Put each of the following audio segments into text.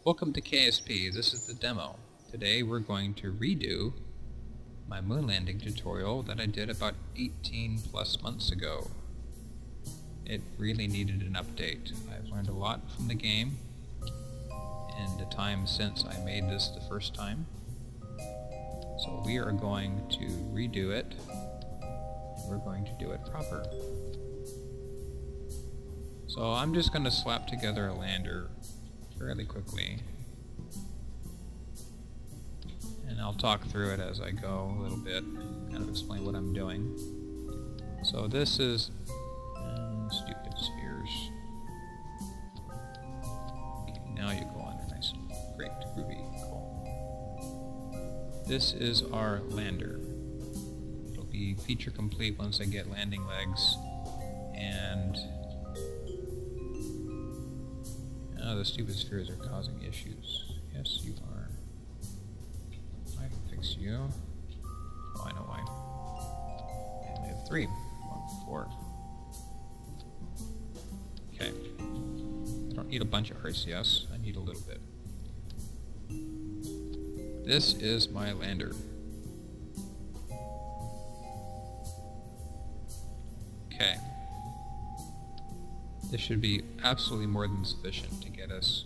Welcome to KSP. This is the demo. Today we're going to redo my moon landing tutorial that I did about 18 plus months ago. It really needed an update. I've learned a lot from the game in the time since I made this the first time. So we are going to redo it. We're going to do it proper. So I'm just going to slap together a lander fairly quickly, and I'll talk through it as I go a little bit, kind of explain what I'm doing. So this is stupid spheres. Okay, now you go under nice, great, groovy, cool. This is our lander. It'll be feature complete once I get landing legs, and the stupid spheres are causing issues. Yes, you are. I can fix you. Oh, I know why. I have 3. 1, 4. Okay. I don't need a bunch of RCS. I need a little bit. This is my lander. Okay. This should be absolutely more than sufficient to get us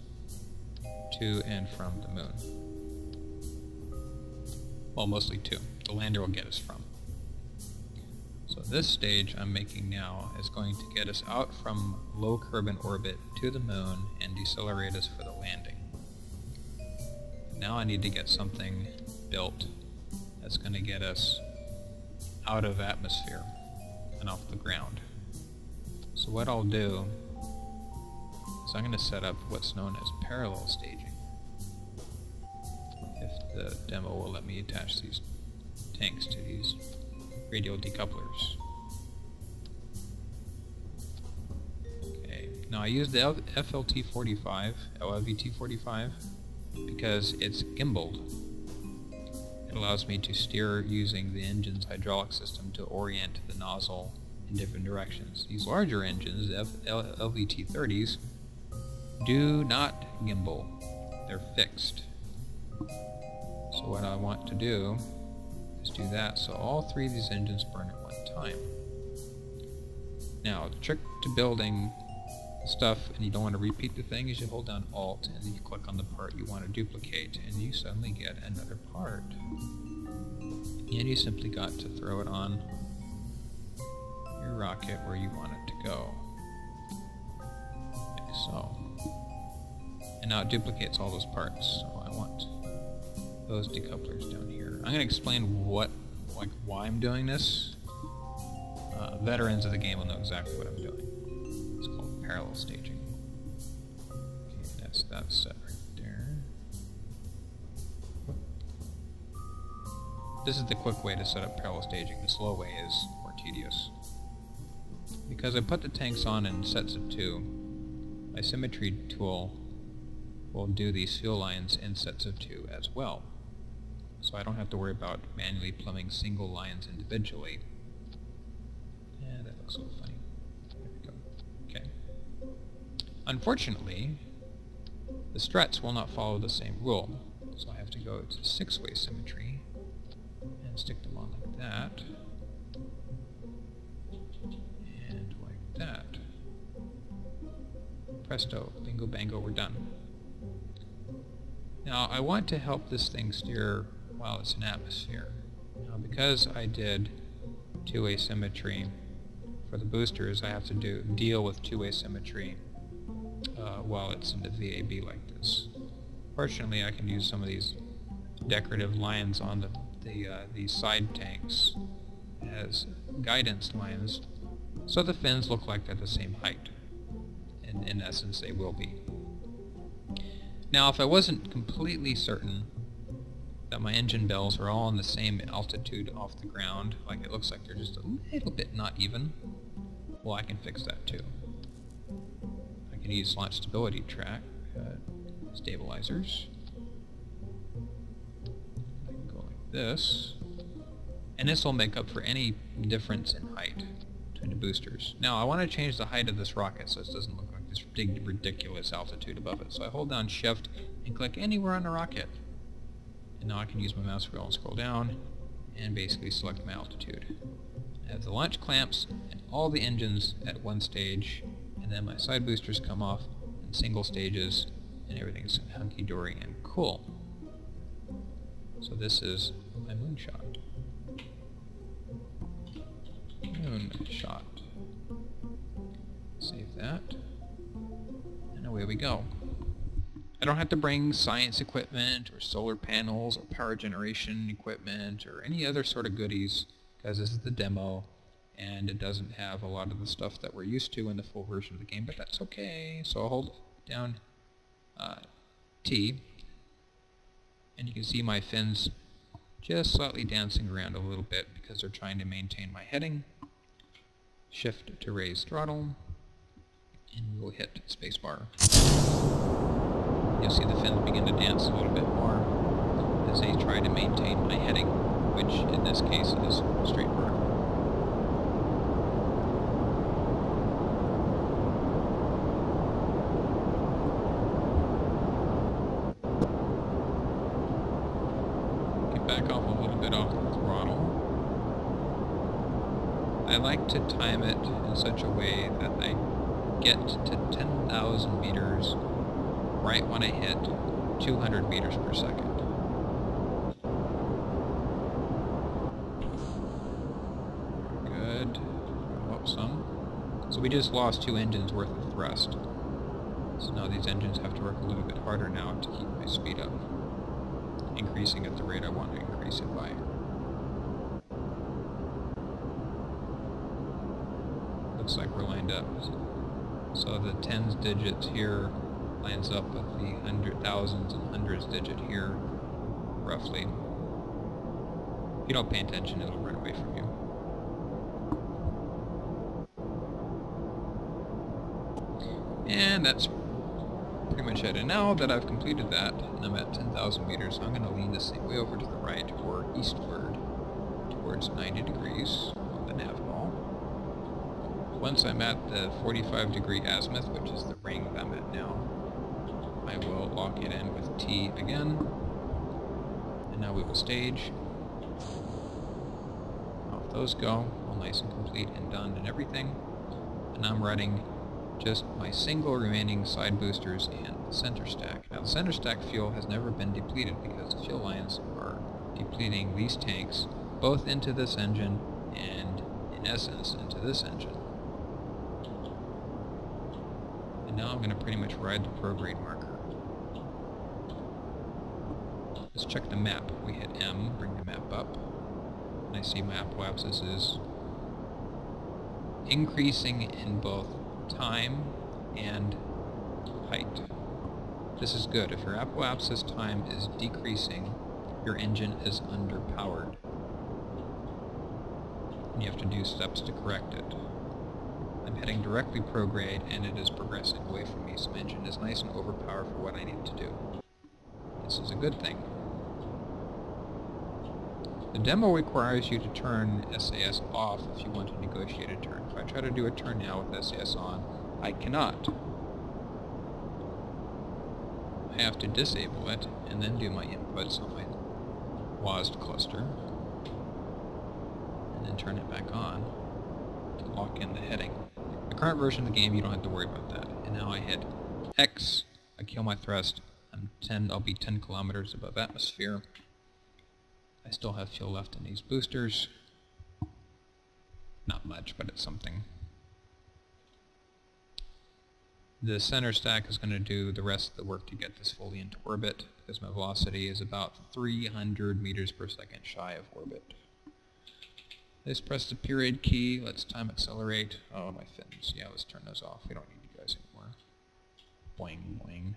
to and from the moon. Well, mostly to. The lander will get us from. So this stage I'm making now is going to get us out from low Kerbin orbit to the moon and decelerate us for the landing. Now I need to get something built that's going to get us out of atmosphere and off the ground. So what I'll do is I'm going to set up what's known as parallel staging. If the demo will let me attach these tanks to these radial decouplers. Okay, now I use the FLT45, LVT45, because it's gimbaled. It allows me to steer using the engine's hydraulic system to orient the nozzle in different directions. These larger engines, the LVT30s, do not gimbal. They're fixed. So what I want to do is do that so all 3 of these engines burn at one time. Now, the trick to building stuff and you don't want to repeat the thing is you hold down Alt and then you click on the part you want to duplicate and you suddenly get another part. And you simply got to throw it on your rocket where you want it to go. Like so. And now it duplicates all those parts. So I want those decouplers down here. I'm going to explain why I'm doing this. Veterans of the game will know exactly what I'm doing. It's called parallel staging. Okay, that's set right there. This is the quick way to set up parallel staging. The slow way is more tedious. Because I put the tanks on in sets of 2, my symmetry tool will do these fuel lines in sets of 2 as well. So I don't have to worry about manually plumbing single lines individually. Yeah, that looks a little funny. There we go. Okay. Unfortunately, the struts will not follow the same rule. So I have to go to 6-way symmetry and stick them on like that. That. Presto, bingo bango, we're done. Now I want to help this thing steer while it's in atmosphere. Now because I did 2-way symmetry for the boosters, I have to deal with 2-way symmetry while it's in the VAB like this. Fortunately I can use some of these decorative lines on these side tanks as guidance lines, so the fins look like they're the same height. And in essence, they will be. Now, if I wasn't completely certain that my engine bells are all on the same altitude off the ground, like it looks like they're just a little bit not even, well, I can fix that too. I can use launch stability track stabilizers. I can go like this. And this will make up for any difference in height between the boosters. Now I want to change the height of this rocket so it doesn't look like this big ridiculous altitude above it. So I hold down Shift and click anywhere on the rocket. And now I can use my mouse wheel and scroll down and basically select my altitude. I have the launch clamps and all the engines at one stage, and then my side boosters come off in single stages, and everything's hunky-dory and cool. So this is my moonshot. Moonshot. Save that. And away we go. I don't have to bring science equipment or solar panels or power generation equipment or any other sort of goodies, because this is the demo and it doesn't have a lot of the stuff that we're used to in the full version of the game, but that's okay. So I'll hold down T, and you can see my fins just slightly dancing around a little bit because they're trying to maintain my heading. Shift to raise throttle, and we'll hit spacebar. You'll see the fins begin to dance a little bit more as they try to maintain my heading, which in this case is straight vertical. Get back off a little bit off the throttle. I like to time it in such a way that I get to 10,000 meters right when I hit 200 meters per second. Good. Up some. So we just lost 2 engines worth of thrust. So now these engines have to work a little bit harder now to keep my speed up, increasing at the rate I want to increase it by. Looks like we're lined up. So the tens digits here lines up with the thousands and hundreds digit here, roughly. If you don't pay attention, it'll run away from you. And that's pretty much it. And now that I've completed that, and I'm at 10,000 meters, I'm going to lean this thing way over to the right or eastward towards 90 degrees on the nav ball. Once I'm at the 45-degree azimuth, which is the ring that I'm at now, I will lock it in with T again, and now we will stage. Off those go, all nice and complete and done and everything. And I'm running just my single remaining side boosters and the center stack. Now the center stack fuel has never been depleted because the fuel lines are depleting these tanks both into this engine and, in essence, into this engine. And now I'm going to pretty much ride the prograde marker. Let's check the map. We hit M, bring the map up, and I see my apoapsis is increasing in both time and height. This is good. If your apoapsis time is decreasing, your engine is underpowered. And you have to do steps to correct it. I'm heading directly prograde, and it is progressing away from me, so my engine is nice and overpowered for what I need to do. This is a good thing. The demo requires you to turn SAS off if you want to negotiate a turn. If I try to do a turn now with SAS on, I cannot. I have to disable it and then do my inputs on my WASD cluster and then turn it back on to lock in the heading. The current version of the game, you don't have to worry about that. And now I hit X, I kill my thrust, I'll be 10 kilometers above atmosphere. I still have fuel left in these boosters. Not much, but it's something. The center stack is going to do the rest of the work to get this fully into orbit, because my velocity is about 300 meters per second shy of orbit. Let's press the period key. Let's time accelerate. Oh, my fins. Yeah, let's turn those off. We don't need you guys anymore. Boing, boing.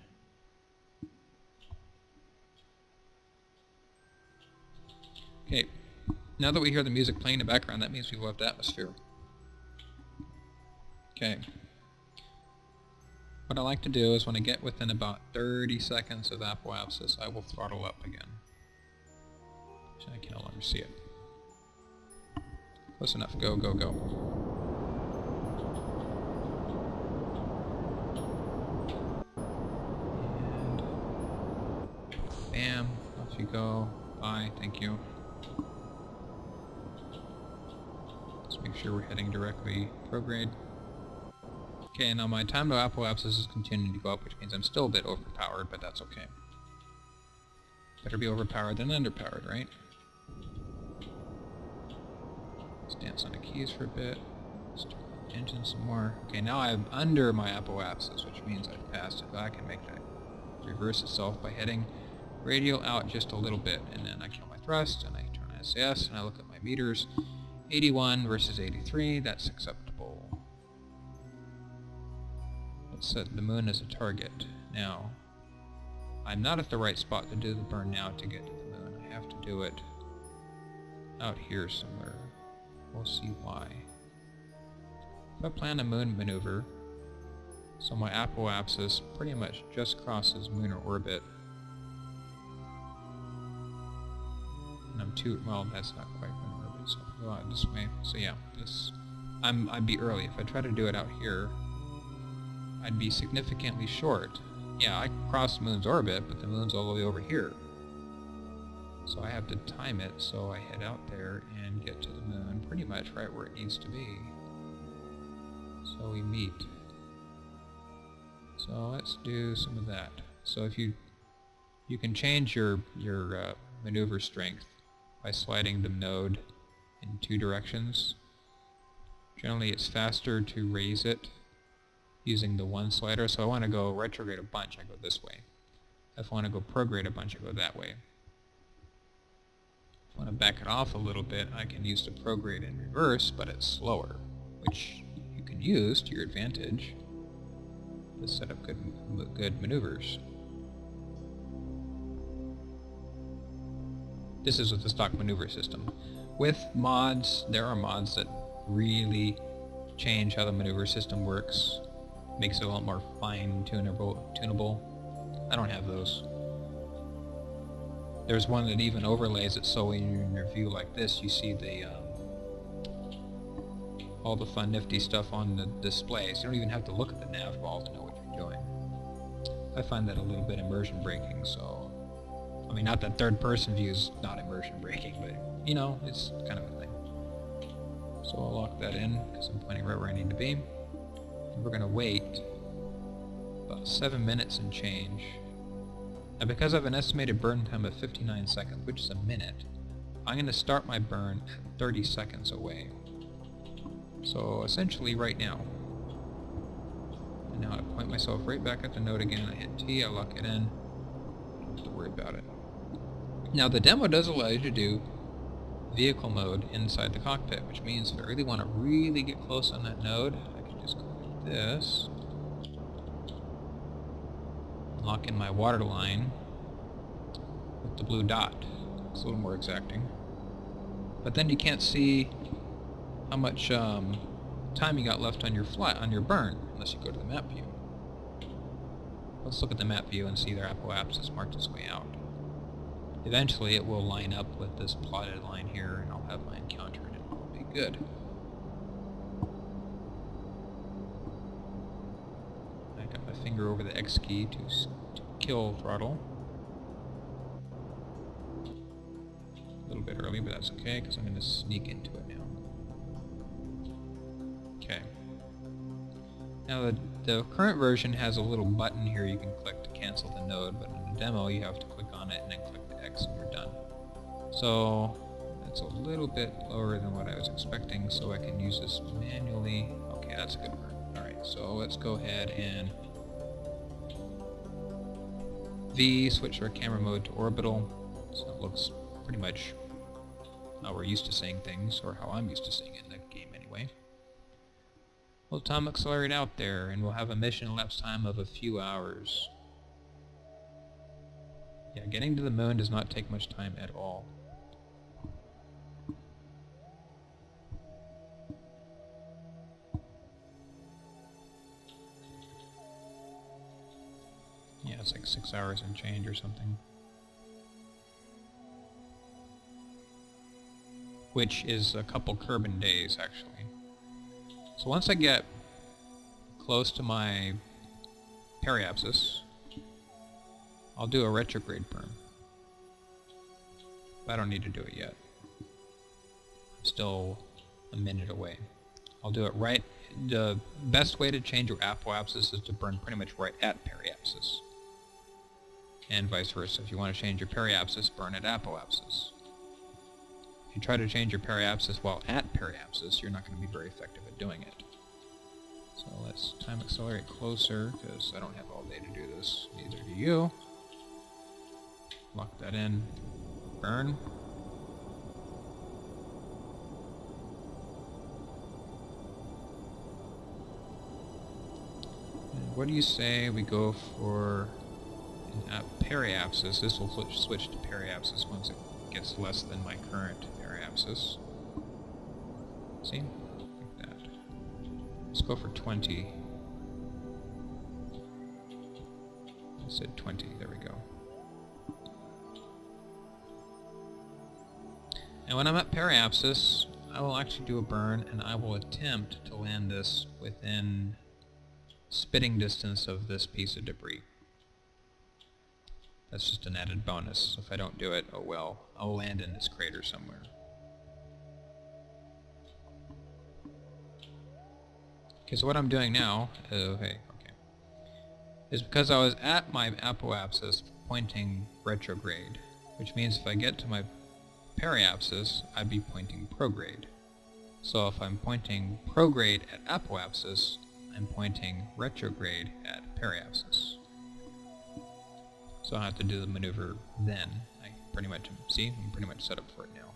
Okay, now that we hear the music playing in the background, that means we've left atmosphere. Okay. What I like to do is when I get within about 30 seconds of apoapsis, I will throttle up again. So I can no longer see it. Close enough. Go, go, go. And Bam, off you go. Bye, thank you. Let's make sure we're heading directly prograde. Okay, now my time to apoapsis is continuing to go up, which means I'm still a bit overpowered, but that's okay. Better be overpowered than underpowered, right? Let's dance on the keys for a bit. Start the engine some more. Okay, now I'm under my apoapsis, which means I've passed it, but I can make that reverse itself by heading radial out just a little bit, and then I kill my thrust, and I turn on SAS, and I look at my meters. 81 versus 83, that's acceptable. Let's set the moon as a target. Now, I'm not at the right spot to do the burn now to get to the moon. I have to do it out here somewhere. We'll see why. If I plan a moon maneuver, so my apoapsis pretty much just crosses lunar orbit, and I'm well, that's not quite lunar orbit, so I'll go out this way. So yeah, I'd be early. If I try to do it out here, I'd be significantly short. Yeah, I cross the moon's orbit, but the moon's all the way over here. So I have to time it so I head out there and get to the moon pretty much right where it needs to be. So we meet. So let's do some of that. So if you can change your maneuver strength by sliding the node in 2 directions. Generally it's faster to raise it using the 1 slider, so I want to go retrograde a bunch, I go this way. If I want to go prograde a bunch, I go that way. If I want to back it off a little bit, I can use the prograde in reverse, but it's slower, which you can use to your advantage to set up good maneuvers. This is with the stock maneuver system. With mods, there are mods that really change how the maneuver system works. Makes it a lot more tunable. I don't have those. There's one that even overlays it so when you're in your view like this, you see the all the fun nifty stuff on the displays. You don't even have to look at the nav ball to know what you're doing. I find that a little bit immersion breaking, so I mean, not that third person view is not immersion breaking, but you know, it's kind of a thing. So I'll lock that in because I'm pointing right where I need to be. We're going to wait about 7 minutes and change. Now because I have an estimated burn time of 59 seconds, which is a minute, I'm going to start my burn at 30 seconds away. So essentially right now. And now I point myself right back at the node again, I hit T, I lock it in, don't have to worry about it. Now the demo does allow you to do vehicle mode inside the cockpit, which means if I really want to really get close on that node, I can just go like this, lock in my water line with the blue dot. It's a little more exacting. But then you can't see how much time you got left on your burn unless you go to the map view. Let's look at the map view and see their apoapsis marked its way out. Eventually it will line up with this plotted line here, and I'll have my encounter and it will be good. I got my finger over the X key to kill throttle. A little bit early, but that's okay because I'm going to sneak into it now. Okay. Now the current version has a little button here you can click to cancel the node, but in the demo you have to click on it and then click the X and you're done. So that's a little bit lower than what I was expecting, so I can use this manually. Okay, that's a good burn. Alright, so let's go ahead and switch our camera mode to orbital, so it looks pretty much how we're used to seeing things, or how I'm used to seeing it in the game anyway. We'll time accelerate out there, and we'll have a mission elapsed time of a few hours. Yeah, getting to the moon does not take much time at all. Yeah, it's like 6 hours and change or something. Which is a couple Kerbin days, actually. So once I get close to my periapsis, I'll do a retrograde burn. But I don't need to do it yet. I'm still a minute away. I'll do it right. The best way to change your apoapsis is to burn pretty much right at periapsis. And vice versa. If you want to change your periapsis, burn at apoapsis. If you try to change your periapsis while at periapsis, you're not going to be very effective at doing it. So let's time accelerate closer, because I don't have all day to do this. Neither do you. Lock that in. Burn. And what do you say we go for an periapsis? This will switch to periapsis once it gets less than my current periapsis. See? Like that. Let's go for 20. I said 20. There we go. And when I'm at periapsis, I will actually do a burn, and I will attempt to land this within spitting distance of this piece of debris. That's just an added bonus. If I don't do it, oh well, I'll land in this crater somewhere. Okay, so what I'm doing now, is because I was at my apoapsis pointing retrograde, which means if I get to my periapsis, I'd be pointing prograde. So if I'm pointing prograde at apoapsis, I'm pointing retrograde at periapsis. So I have to do the maneuver then. I pretty much, see, I'm pretty much set up for it now.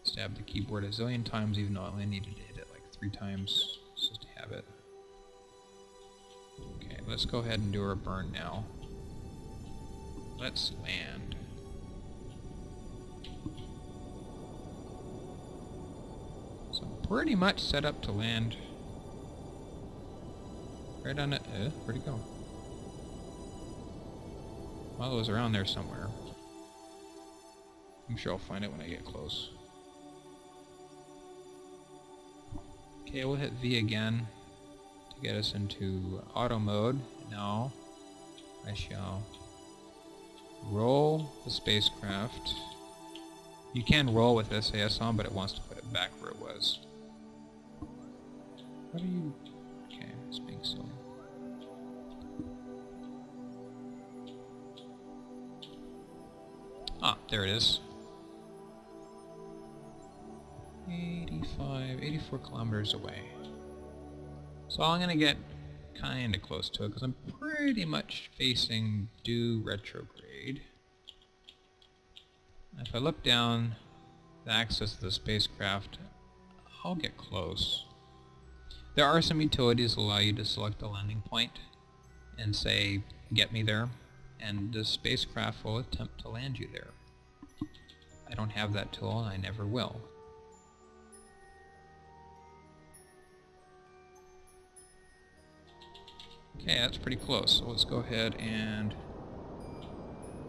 Stab the keyboard a zillion times, even though I only needed to hit it like 3 times, just to have it. Okay, let's go ahead and do our burn now. Let's land. So I'm pretty much set up to land right on it. Where'd it go? Well, it was around there somewhere. I'm sure I'll find it when I get close. Okay, we'll hit V again to get us into auto mode. Now I shall roll the spacecraft. You can roll with SAS on, but it wants to put it back where it was. What are you... Okay, it's being silly. Ah, there it is. 84 kilometers away. So I'm gonna get kinda close to it, because I'm pretty much facing due retrograde. If I look down the axis of the spacecraft, I'll get close. There are some utilities that allow you to select a landing point and say, get me there, and the spacecraft will attempt to land you there. I don't have that tool, and I never will. Okay, that's pretty close, so let's go ahead and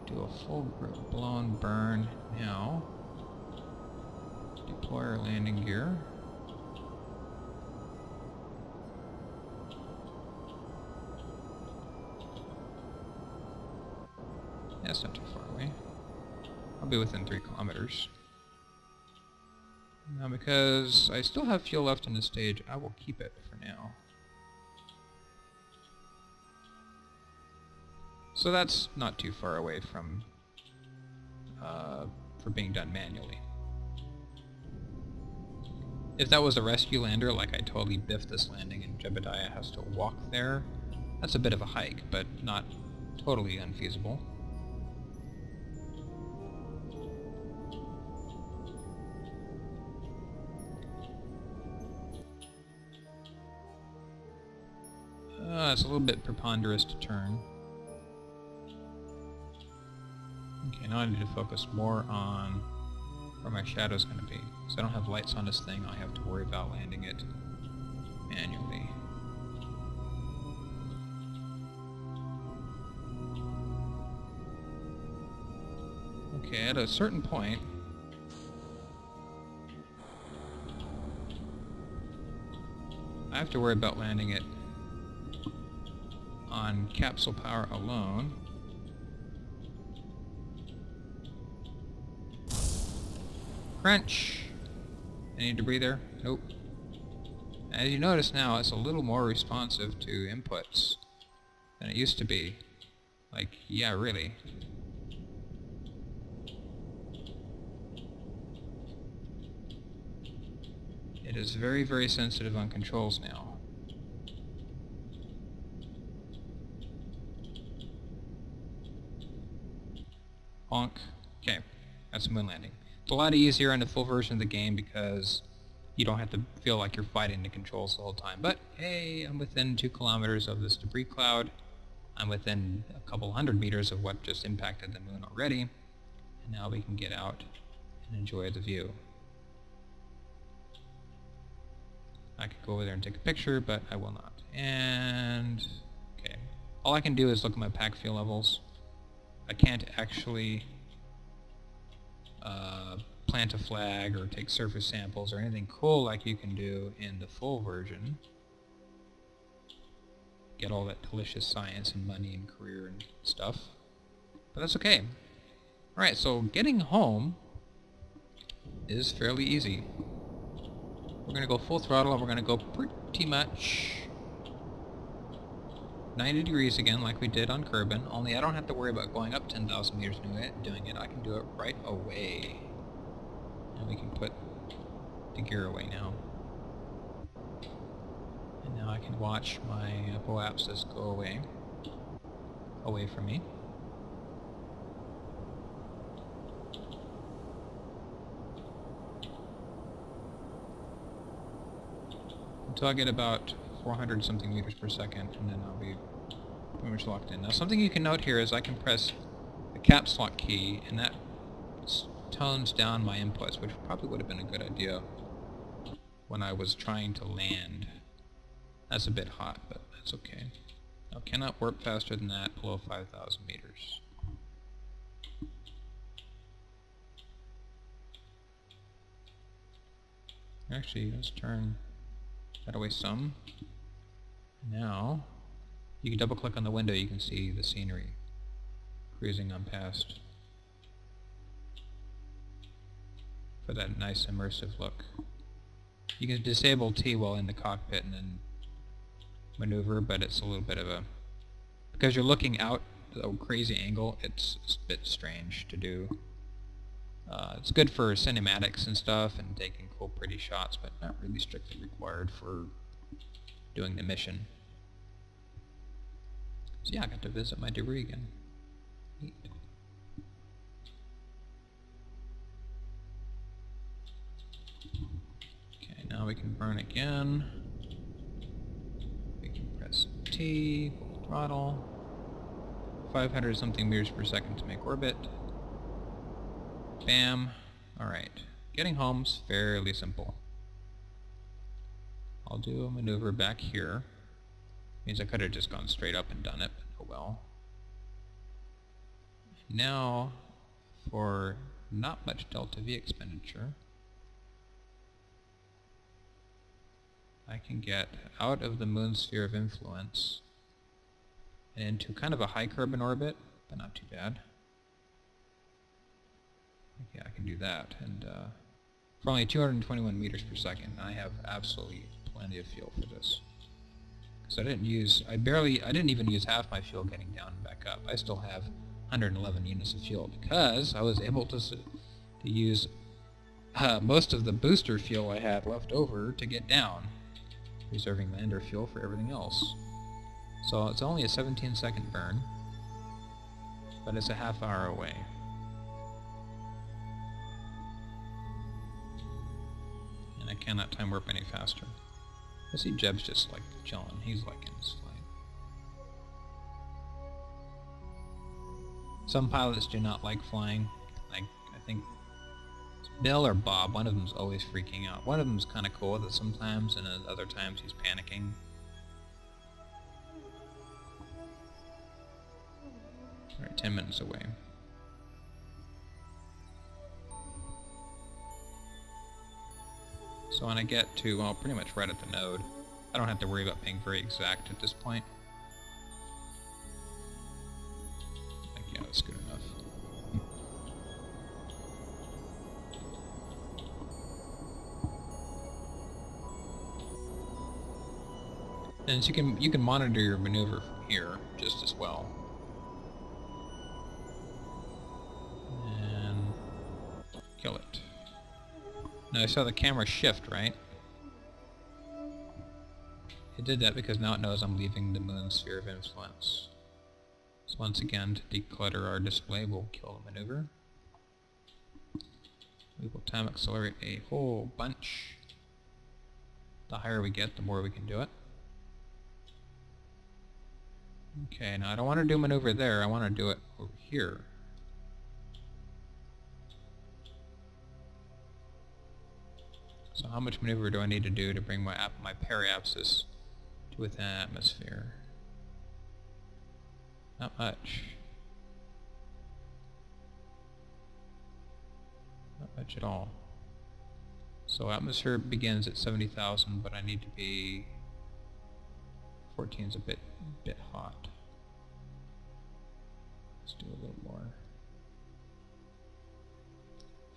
do a full blown burn now. Deploy our landing gear. That's not too far away. I'll be within 3 kilometers. Now, because I still have fuel left in the stage, I will keep it for now. So that's not too far away from for being done manually. If that was a rescue lander, like I totally biffed this landing and Jebediah has to walk there, that's a bit of a hike, but not totally unfeasible. It's a little bit preponderous to turn. Okay, now I need to focus more on where my shadow's going to be. So I don't have lights on this thing, I have to worry about landing it manually. Okay, at a certain point, I have to worry about landing it on capsule power alone. Crunch! Any debris there? Nope. As you notice now, it's a little more responsive to inputs than it used to be. Like, yeah, really. It is very, very sensitive on controls now. Bonk. Okay, that's a moon landing. It's a lot easier on the full version of the game because you don't have to feel like you're fighting the controls the whole time. But hey, I'm within 2 kilometers of this debris cloud. I'm within a couple 100 meters of what just impacted the moon already. And now we can get out and enjoy the view. I could go over there and take a picture, but I will not. And okay, all I can do is look at my pack fuel levels. I can't actually plant a flag or take surface samples or anything cool like you can do in the full version. Get all that delicious science and money and career and stuff. But that's okay. Alright, so getting home is fairly easy. We're going to go full throttle and we're going to go pretty much 90 degrees again like we did on Kerbin, only I don't have to worry about going up 10,000 meters doing it. I can do it right away. And we can put the gear away now. And now I can watch my boapsis go away from me. Until I get about 400 something meters per second, and then I'll be pretty much locked in. Now something you can note here is I can press the caps lock key, and that tones down my inputs, which probably would have been a good idea when I was trying to land. That's a bit hot, but that's okay. I cannot warp faster than that below 5,000 meters. Actually, let's turn that away some. Now, you can double click on the window, you can see the scenery cruising on past for that nice immersive look. You can disable T while in the cockpit and then maneuver, but it's a little bit of a... because you're looking out at a crazy angle, it's a bit strange to do. It's good for cinematics and stuff and taking cool pretty shots, but not really strictly required for doing the mission. So yeah, I got to visit my debris again. Neat. Okay, now we can burn again. We can press T, full throttle. 500 something meters per second to make orbit. Bam. Alright. Getting home's fairly simple. I'll do a maneuver back here. Means I could have just gone straight up and done it, but oh well. Now, for not much delta V expenditure, I can get out of the moon's sphere of influence and into kind of a high Kerbin orbit, but not too bad. Yeah, I can do that, and for only 221 meters per second, I have absolutely plenty of fuel for this. Because I didn't even use half my fuel getting down and back up. I still have 111 units of fuel because I was able to use most of the booster fuel I had left over to get down, reserving lander fuel for everything else. So it's only a 17-second burn, but it's a half hour away. And I cannot time warp any faster. I see Jeb's just like chilling. He's like in his flight. Some pilots do not like flying. Like, I think it's Bill or Bob, one of them's always freaking out. One of them's kind of cool with it sometimes, and at other times he's panicking. Alright, 10 minutes away. So when I get to, well, pretty much right at the node, I don't have to worry about being very exact at this point. I think, yeah, that's good enough. And so you can monitor your maneuver from here just as well. And kill it. Now I saw the camera shift, right? It did that because now it knows I'm leaving the moon's sphere of influence. So once again, to declutter our display, we'll kill the maneuver. We will time accelerate a whole bunch. The higher we get, the more we can do it. Okay, now I don't want to do maneuver there, I want to do it over here. So how much maneuver do I need to do to bring my periapsis to within atmosphere? Not much. Not much at all. So atmosphere begins at 70,000, but I need to be 14 is a bit hot. Let's do a little more.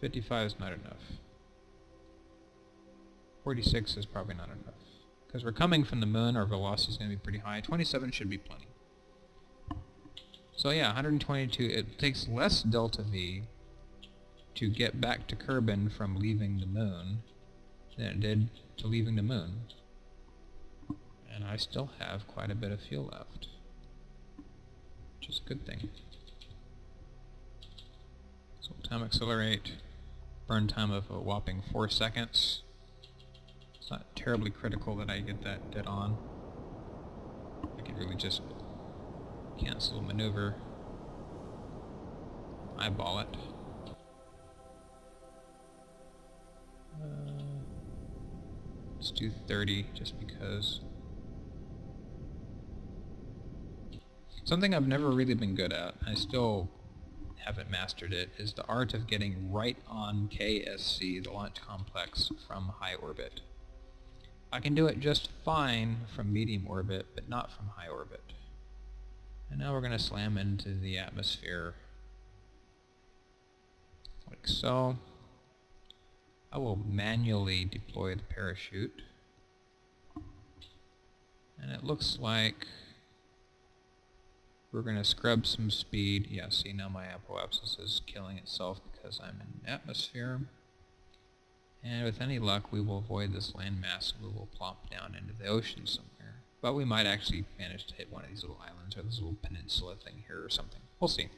55 is not enough. 46 is probably not enough. Because we're coming from the moon, our velocity is going to be pretty high. 27 should be plenty. So yeah, 122, it takes less delta V to get back to Kerbin from leaving the moon than it did to leaving the moon. And I still have quite a bit of fuel left, which is a good thing. So time accelerate, burn time of a whopping 4 seconds. It's not terribly critical that I get that dead on. I could really just cancel maneuver, eyeball it. Let's do 30 just because. Something I've never really been good at, I still haven't mastered it, is the art of getting right on KSC, the launch complex, from high orbit. I can do it just fine from medium orbit, but not from high orbit. And now we're going to slam into the atmosphere, like so. I will manually deploy the parachute. And it looks like we're going to scrub some speed. Yeah, see, now my apoapsis is killing itself because I'm in atmosphere. And with any luck, we will avoid this landmass and we will plop down into the ocean somewhere. But we might actually manage to hit one of these little islands or this little peninsula thing here or something. We'll see.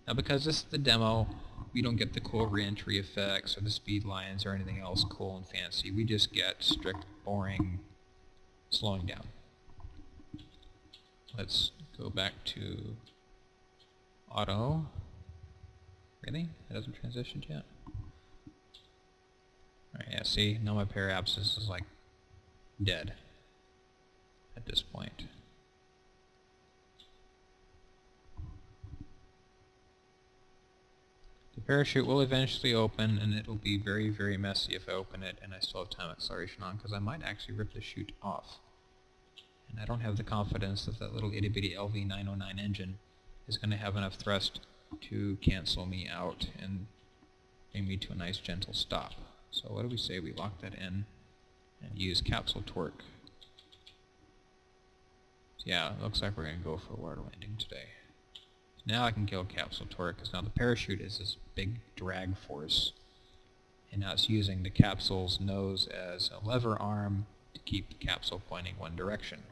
Now, because this is the demo, we don't get the cool re-entry effects or the speed lines or anything else cool and fancy. We just get strict, boring slowing down. Let's go back to auto. Really? It hasn't transitioned yet? Alright, yeah, see, now my periapsis is like dead at this point. The parachute will eventually open, and it will be very, very messy if I open it and I still have time acceleration on, because I might actually rip the chute off. And I don't have the confidence that that little itty-bitty LV909 engine is going to have enough thrust to cancel me out and bring me to a nice gentle stop. So what do we say we lock that in and use capsule torque? So yeah, it looks like we're going to go for a water landing today. Now I can kill capsule torque, because now the parachute is this big drag force. And now it's using the capsule's nose as a lever arm to keep the capsule pointing one direction.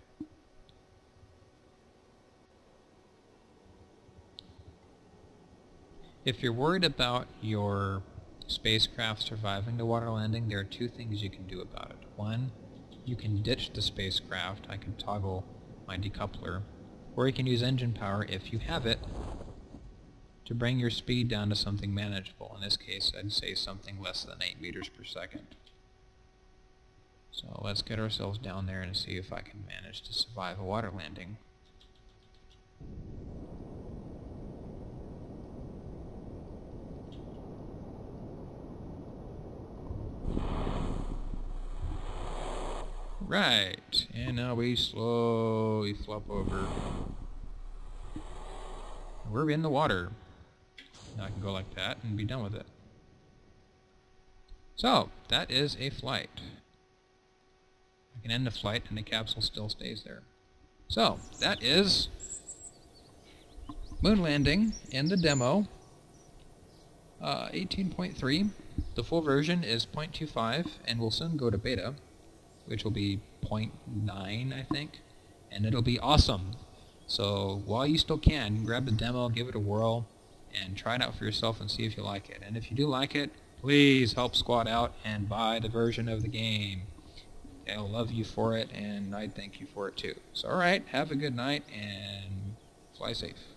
If you're worried about your spacecraft surviving the water landing, there are two things you can do about it. One, you can ditch the spacecraft. I can toggle my decoupler. Or you can use engine power, if you have it, to bring your speed down to something manageable. In this case, I'd say something less than 8 meters per second. So let's get ourselves down there and see if I can manage to survive a water landing. Right, and now we slowly flop over. We're in the water. Now I can go like that and be done with it. So, that is a flight. can end the flight and the capsule still stays there. So, that is moon landing in the demo 18.3. The full version is 0.25 and will soon go to beta, which will be 0.9, I think, and it'll be awesome. So while you still can, grab the demo, give it a whirl, and try it out for yourself and see if you like it. And if you do like it, please help Squad out and buy the version of the game. They'll love you for it, and I'd thank you for it too. So alright, have a good night, and fly safe.